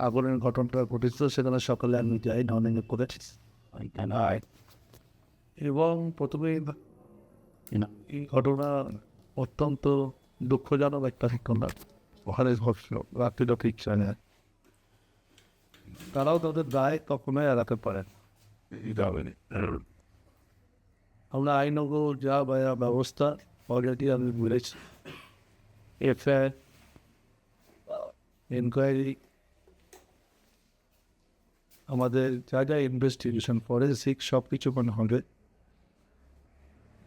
আগুনের ঘটনাটা ঘটেছিল সেখানে সকালে আমি যাই মর্নিং করে এবং প্রথমেই এই ঘটনা অত্যন্ত দুঃখজনক একটা ঘটনা ওখানে ঘটছিল রাত্রিটা ঠিক চায় না তারাও তাদের দায় কখনোই এড়াতে পারেন আমরা আইনগত যা ব্যবস্থা অলরেডি আমি বলেছি এফআইআর এনকোয়ারি আমাদের যা যা ইনভেস্টিগেশন ফরেন্সিক সব কিছু হবে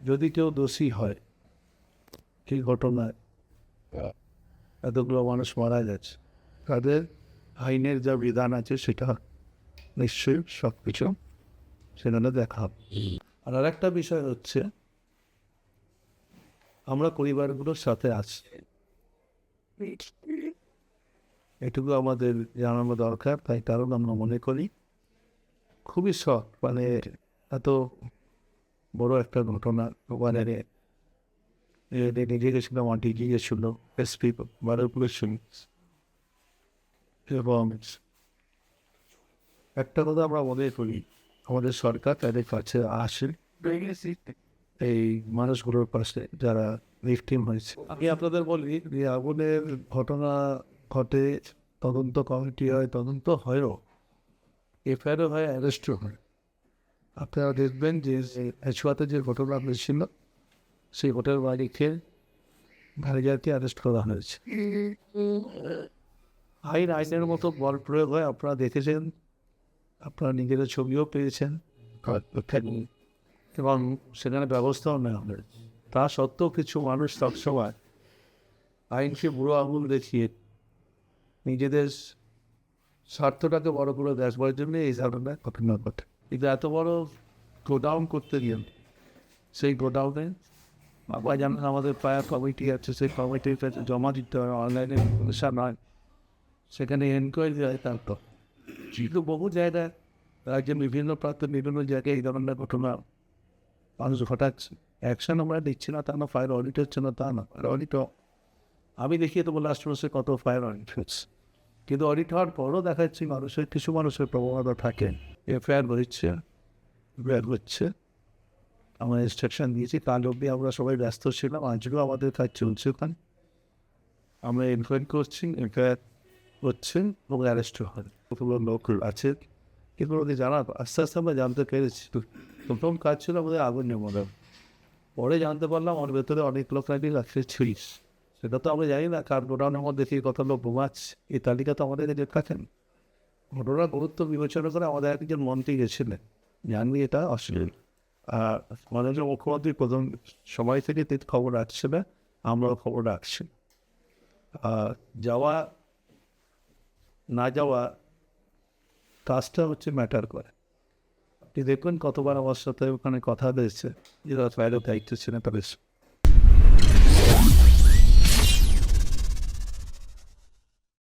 যদি কেউ দোষী হয় এই ঘটনায় এতগুলো মানুষ মারা যাচ্ছে তাদের আইনের যা বিধান আছে সেটা নিশ্চয়ই সব কিছু সেখানে দেখা হবে। আর আরেকটা বিষয় হচ্ছে আমরা পরিবারগুলোর সাথে আছি, এটুকু আমাদের জানানো দরকার। তাই কারণ আমরা মনে করি খুবই শখ মানে এত বড় একটা ঘটনা ওখানে নিজে গেছিলাম আন্টি গিয়েছিল এসপি বারুপুরের এবং একটা কথা আমরা মনে করি আমাদের সরকার তাদের কাছে আসে এই মানুষগুলোর পাশে যারা ভিকটিম হয়েছে। আমি আপনাদের বলি যে আগুনের ঘটনা ঘটে তদন্ত কমিটি হয়, তদন্ত হয়ও, এফআইআরও হয়, অ্যারেস্টও হয়। আপনারা দেখবেন যে এছুয়াতে যে ঘটনা হয়েছিল সেই হোটেল মালিকের ম্যানেজারকে অ্যারেস্ট করা হয়েছে। আইনের মতো বল প্রয়োগ হয়, আপনারা দেখেছেন, আপনারা নিজেদের ছবিও পেয়েছেন এবং সেখানে ব্যবস্থাও নেওয়া হয়েছে। তা সত্ত্বেও কিছু মানুষ সবসময় আইনকে বুড়ো আঙুল দেখিয়ে নিজেদের স্বার্থটাকে বড় করে দেখবার জন্য এই ধরনের ঘটনা ঘটে। কিন্তু এত বড় গোডাউন করতে গিয়ে সেই গোডাউনে আবার যেমন আমাদের ফায়ার কমিটি আছে, সেই কমিটির কাছে জমা দিতে হয়, অনলাইনে সমস্যা নয়, সেখানে এনকোয়ারি হয়। তারপর কিন্তু বহু জায়গায় রাজ্যের বিভিন্ন প্রান্তে বিভিন্ন জায়গায় এই ধরনের ঘটনা মানুষ ঘটাচ্ছে, অ্যাকশন আমরা দিচ্ছি না তা না, ফায়ার অডিট হচ্ছে না তা না। ফায়ার অডিট আমি দেখিয়ে দেবো লাস্ট মাসে কত ফায়ার অডিট হচ্ছে, কিন্তু অডিট হওয়ার পরও দেখা যাচ্ছে মানুষের কিছু মানুষের প্রবণতা থাকে এফআইআর হচ্ছে। আমরা ইনস্ট্রাকশন দিয়েছি, কাল অবধি আমরা সবাই ব্যস্ত ছিলাম, আজকেও আমাদের কাজ চলছে। ওখানে আমরা ইনকোয়ারি করছি, এফআইআর হচ্ছে এবং অ্যারেস্ট হয়। কতগুলো লোক আছে কিন্তু ওদের জানা আস্তে আস্তে আমরা জানতে পেরেছি। প্রথম কাজ ছিল আমাদের আগুন নেমে, পরে জানতে পারলাম ওর ভেতরে অনেক লোক নাকি রাখছে ছিলিস, সেটা তো আমরা জানি না। কার গোডাউনের মধ্যে দেখি কত লোক ঘুমাচ্ছে এই তালিকা তো আমাদের দেখাচ্ছেন। ঘটনার গুরুত্ব বিবেচনা করে আমাদের একজন মন্ত্রী গেছিলেন, জানবি এটা অশ্লীল। আর মাননীয় মুখ্যমন্ত্রী প্রথম সময় থেকে খবর রাখছে না, আমরাও খবর রাখছি। যাওয়া না যাওয়া কাজটা হচ্ছে ম্যাটার করে। আপনি দেখবেন কতবার আমার সাথে ওখানে কথা হয়েছে, যারা বাইরেও দায়িত্ব ছিলেন তাদের